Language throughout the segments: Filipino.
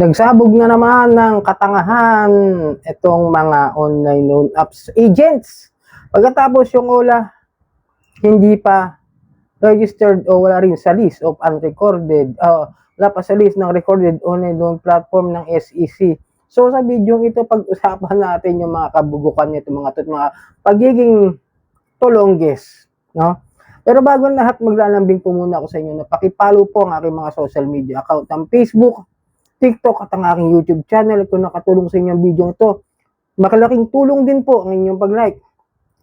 Nagsabog na naman ng katangahan itong mga online loan apps agents. Pagkatapos yung OLA, hindi pa registered o wala rin sa list of unrecorded, wala pa sa list ng recorded online loan platform ng SEC. So sa video ito, pag-usapan natin yung mga kabubukan nito, mga pagiging tulongges, no? Pero bago ang lahat, maglalambing po muna ako sa inyo na pakipollow po ang aking mga social media account ng Facebook, TikTok at ang aking YouTube channel. Ito nakatulong sa inyo ang video ito. Makalaking tulong din po ang inyong pag-like.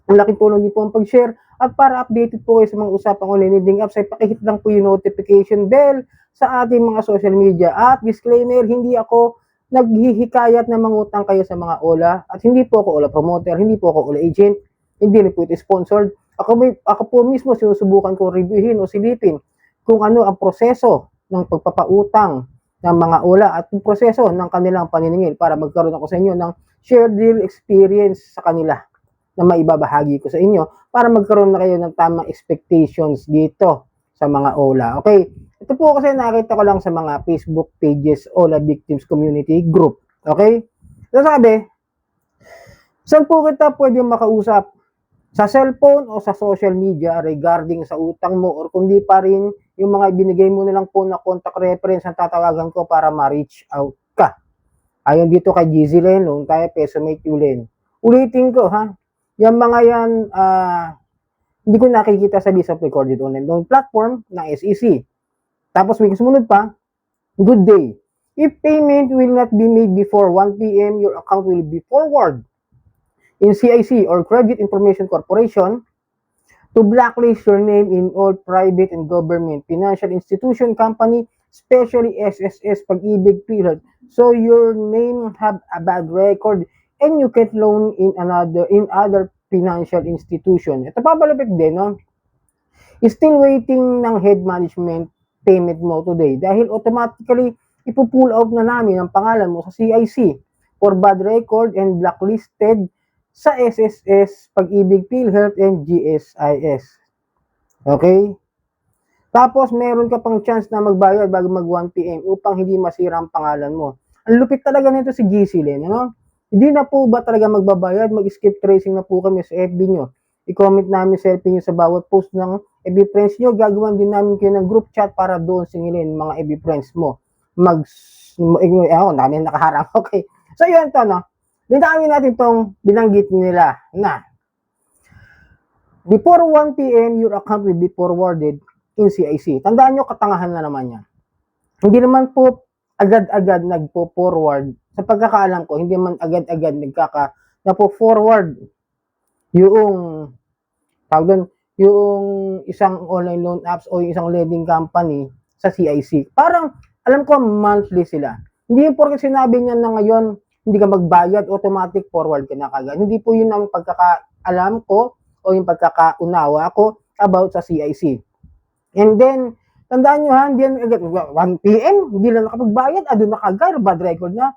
Ang laking tulong din po ang pag-share. At para updated po kayo sa mga usapang online lending apps, ay pakihit lang po yung notification bell sa ating mga social media. At disclaimer, hindi ako naghihikayat na mangutang kayo sa mga OLA. At hindi po ako OLA promoter, hindi po ako OLA agent, hindi rin po ito sponsored. Ako po mismo sinusubukan ko reviewin o silipin kung ano ang proseso ng pagpapautang ng mga OLA at yung proseso ng kanilang paniningil para magkaroon ako sa inyo ng shared deal experience sa kanila na maibabahagi ko sa inyo para magkaroon na kayo ng tamang expectations dito sa mga OLA. Okay, ito po kasi nakita ko lang sa mga Facebook pages OLA Victims Community Group. Okay, so sabi, saan po kita pwede makausap? Sa cellphone o sa social media regarding sa utang mo, or kundi pa rin yung mga binigay mo na lang po na contact reference ang tatawagan ko para ma-reach out ka. Ayon dito kay GZ Len, loan tayo, Pesomate Yulen. Ulitin ko ha, yung mga yan, hindi ko nakikita sa list of recorded online loan platform ng SEC. Tapos may sumunod pa, good day. If payment will not be made before 1 p.m., your account will be forwarded in CIC or Credit Information Corporation to blacklist your name in all private and government financial institution, company, especially SSS, Pag-ibig, PhilHealth. So your name have a bad record and you get loan in other financial institution. Ito pa malapit din, no? Still waiting ng head management payment mo today dahil automatically ipo-pull out na namin ang pangalan mo sa CIC for bad record and blacklisted sa SSS, Pag-ibig, PhilHealth, and GSIS. Okay? Tapos, meron ka pang chance na magbayad bago mag 1 p.m. upang hindi masira ang pangalan mo. Ang lupit talaga nito si GC Len, ano? Hindi na po ba talaga magbabayad? Mag-skip tracing na po kami sa FB nyo. I-comment namin sa FB nyo sa bawat post ng FB friends nyo. Gagawan din namin kayo ng group chat para doon singilin mga FB friends mo. Namin nakaharang. Okay. So, yun to, no? Linawin natin itong binanggit nila na before 1 p.m., your account will be forwarded in CIC. Tandaan nyo, katangahan na naman yan. Hindi naman po agad-agad nagpo-forward. Sa pagkakaalam ko, hindi naman agad-agad napo-forward yung yung isang online loan apps o yung isang lending company sa CIC. Parang, alam ko, monthly sila. Hindi yung porket sinabi niya na ngayon, hindi ka magbayad, automatic forward ka na kagad. Hindi po yun ang pagkakaalam ko o yung pagkakaunawa ko about sa CIC. And then, tandaan nyo ha, hindi yan agad, 1 p.m., hindi lang nakapagbayad, doon na kagad, bad record na.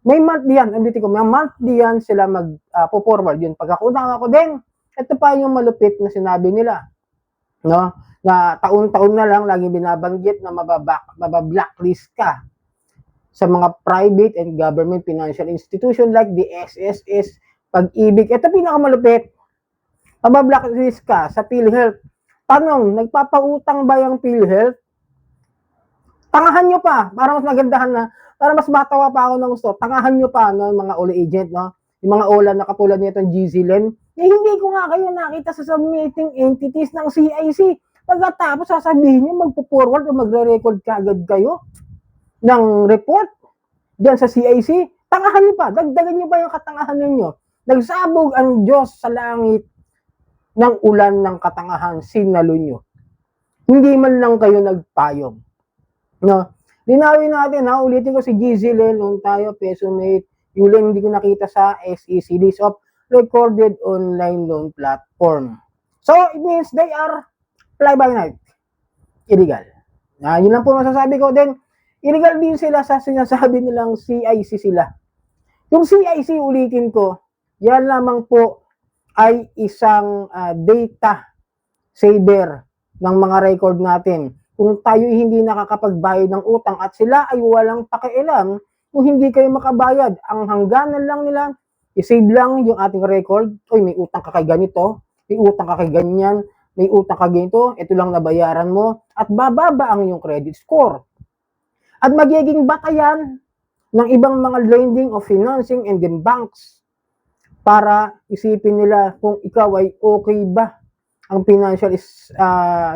May monthly yan, may monthly yan sila mag-forward yun. Pagkakaunawa ko din, ito pa yung malupit na sinabi nila. No? Na taon-taon na lang, laging binabanggit na mabablacklist ka sa mga private and government financial institution like the SSS, Pag-ibig. Ito pinakamalupit. Mabablacklist ka sa PhilHealth. Tanong, nagpapautang ba yung PhilHealth? Tangahan nyo pa. Para mas magandahan na. Para mas matawa pa ako ng gusto. Tangahan nyo pa, no, mga OLA agent, no? Yung mga OLA na katulad nitong GZ Len. Hindi ko nga kayo nakita sa submitting entities ng CIC. Pagkatapos sasabihin nyo, magpo-forward o magre-record ka agad kayo ng report diyan sa CIC, tangahan niyo pa, dagdagan niyo pa yung katangahan ninyo. Nagsabog ang Diyos sa langit ng ulan ng katangahan, sinalo nyo. Hindi man lang kayo nagpayong. No? Linawin natin, ha? Ulitin ko si GZ Len, loan tayo, Pesomate Yulen, hindi ko nakita sa SEC list of recorded online loan platform. So, it means they are fly-by-night. Illegal. Yun lang po masasabi ko. Then, illegal din sila sa sinasabi nilang CIC sila. Yung CIC, ulitin ko, yan lamang po ay isang data saver ng mga record natin. Kung tayo hindi nakakapagbayad ng utang at sila ay walang pakialam kung hindi kayo makabayad. Ang hangganan lang nila, i-save lang yung ating record. Oy, may utang ka kay ganito, may utang ka kay ganyan, may utang ka ganito, ito lang nabayaran mo, at bababa ang iyong credit score. At magiging batayan ng ibang mga lending o financing and then banks para isipin nila kung ikaw ay okay ba ang financial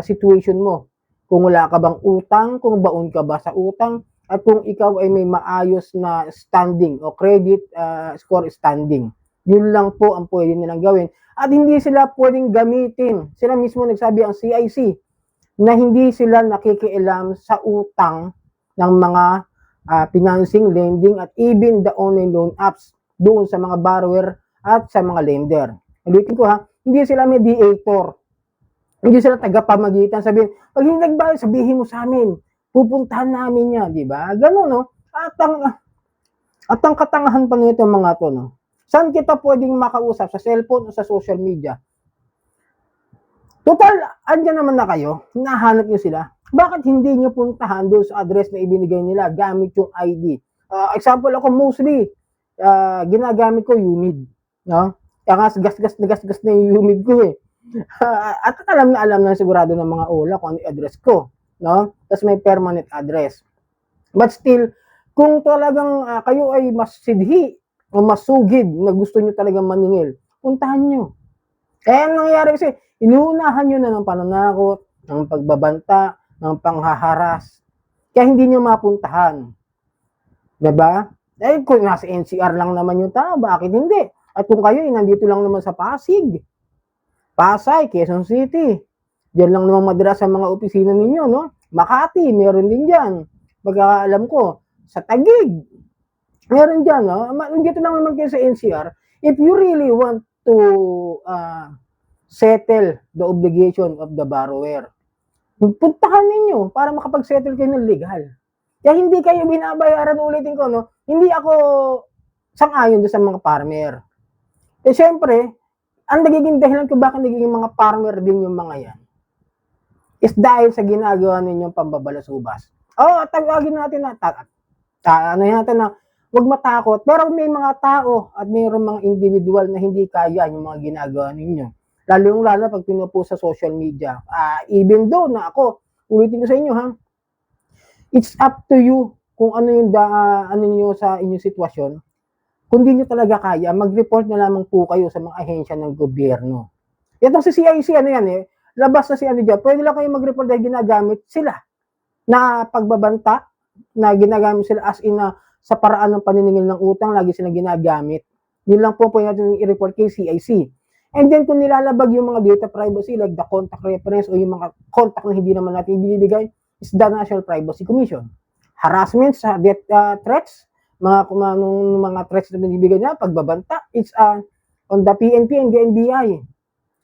situation mo. Kung wala ka bang utang, kung baon ka ba sa utang, at kung ikaw ay may maayos na standing o credit score standing. Yun lang po ang pwede nilang gawin. At hindi sila pwedeng gamitin. Sila mismo nagsabi ang CIC na hindi sila nakikialam sa utang ng mga financing, lending, at even the online loan apps doon sa mga borrower at sa mga lender. Ulitin ko ha, hindi sila mediator. Hindi sila tagapamagitan, sabihin, pag hindi nagbayad, sabihin mo sa amin, pupuntahan namin yan, di ba? Ganun, no? At ang katangahan pa nito mga to, no? Saan kita pwedeng makausap? Sa cellphone o sa social media? Total, andyan naman na kayo, hinahanap nyo sila. Bakit hindi nyo puntahan doon sa address na ibinigay nila gamit yung ID? Example ako, mostly, ginagamit ko UMID, no? Kaya gas-gas na yung UMID ko eh. At alam na sigurado ng mga OLA kung ano yung address ko, no? Tapos may permanent address. But still, kung talagang kayo ay mas sidhi o mas sugid na gusto nyo talagang maningil, puntahan nyo. Kaya ang nangyayari kasi, inuunahan nyo na ng pananakot, ng pagbabanta, ng panghaharas. Kaya hindi nyo mapuntahan. Diba? Eh, kung nasa NCR lang naman yung tao, bakit hindi? At kung kayo, nandito lang naman sa Pasig, Pasay, Quezon City. Diyan lang naman madalas sa mga opisina ninyo, no? Makati, meron din diyan. Pagkakaalam ko, sa Taguig, meron diyan, no? Dito lang naman kayo sa NCR. If you really want to settle the obligation of the borrower, puntahan ninyo para makapag-settle kayo ng legal. Kaya hindi kayo binabayaran, ulitin ko, no? Hindi ako sang-ayon doon sa mga farmer. Eh, syempre, ang nagiging dahilan ko bakit nagiging mga farmer din yung mga yan is dahil sa ginagawa ninyong pambabalasubas. Tawagin natin na, huwag matakot. Pero may mga tao at mayroong mga individual na hindi kaya yung mga ginagawa ninyo. Lalo pag pinupost sa social media. Even though na ako, ulitin ko sa inyo ha, it's up to you kung ano yung ano nyo sa inyong sitwasyon. Kung di nyo talaga kaya, mag-report na lamang po kayo sa mga ahensya ng gobyerno. Itong si CIC, ano yan eh, labas na si ano dyan, pwede lang kayo mag-report dahil ginagamit sila na pagbabanta, na ginagamit sila as in sa paraan ng paniningil ng utang, lagi silang ginagamit. Yun lang po natin i-report kay CIC. And then kung nilalabag yung mga data privacy, like the contact reference o yung mga contact na hindi naman natin binibigay, is the National Privacy Commission. Harassment sa death threats, mga threats na binibigay niya, pagbabanta, it's on the PNP and the NBI.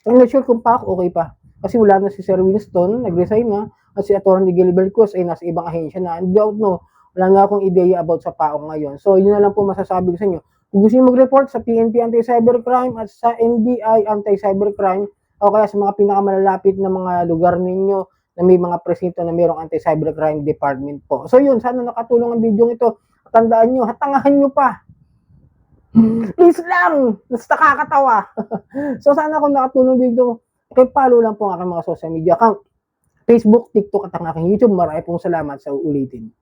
I'm not sure kung pa ako, okay pa. Kasi wala na si Sir Winston, nag-resign na, at si Atty. Gilbert Cruz ay nasa ibang ahensya na. And don't know, wala na akong ideya about sa PAO ngayon. So, yun na lang po masasabi ko sa inyo. Kung gusto nyo mag-report sa PNP Anti-Cybercrime at sa NBI Anti-Cybercrime, o kaya sa mga pinakamalalapit na mga lugar ninyo na may mga presinto na mayroong Anti-Cybercrime Department po. So, yun, sana nakatulong ang video ito. Tandaan nyo, hatangahan nyo pa. Please lang! Mas nakakatawa. So, sana kung nakatulong video, follow lang po ang aking mga social media account. Facebook, TikTok at ang aking YouTube. Marami pong salamat sa uulitin.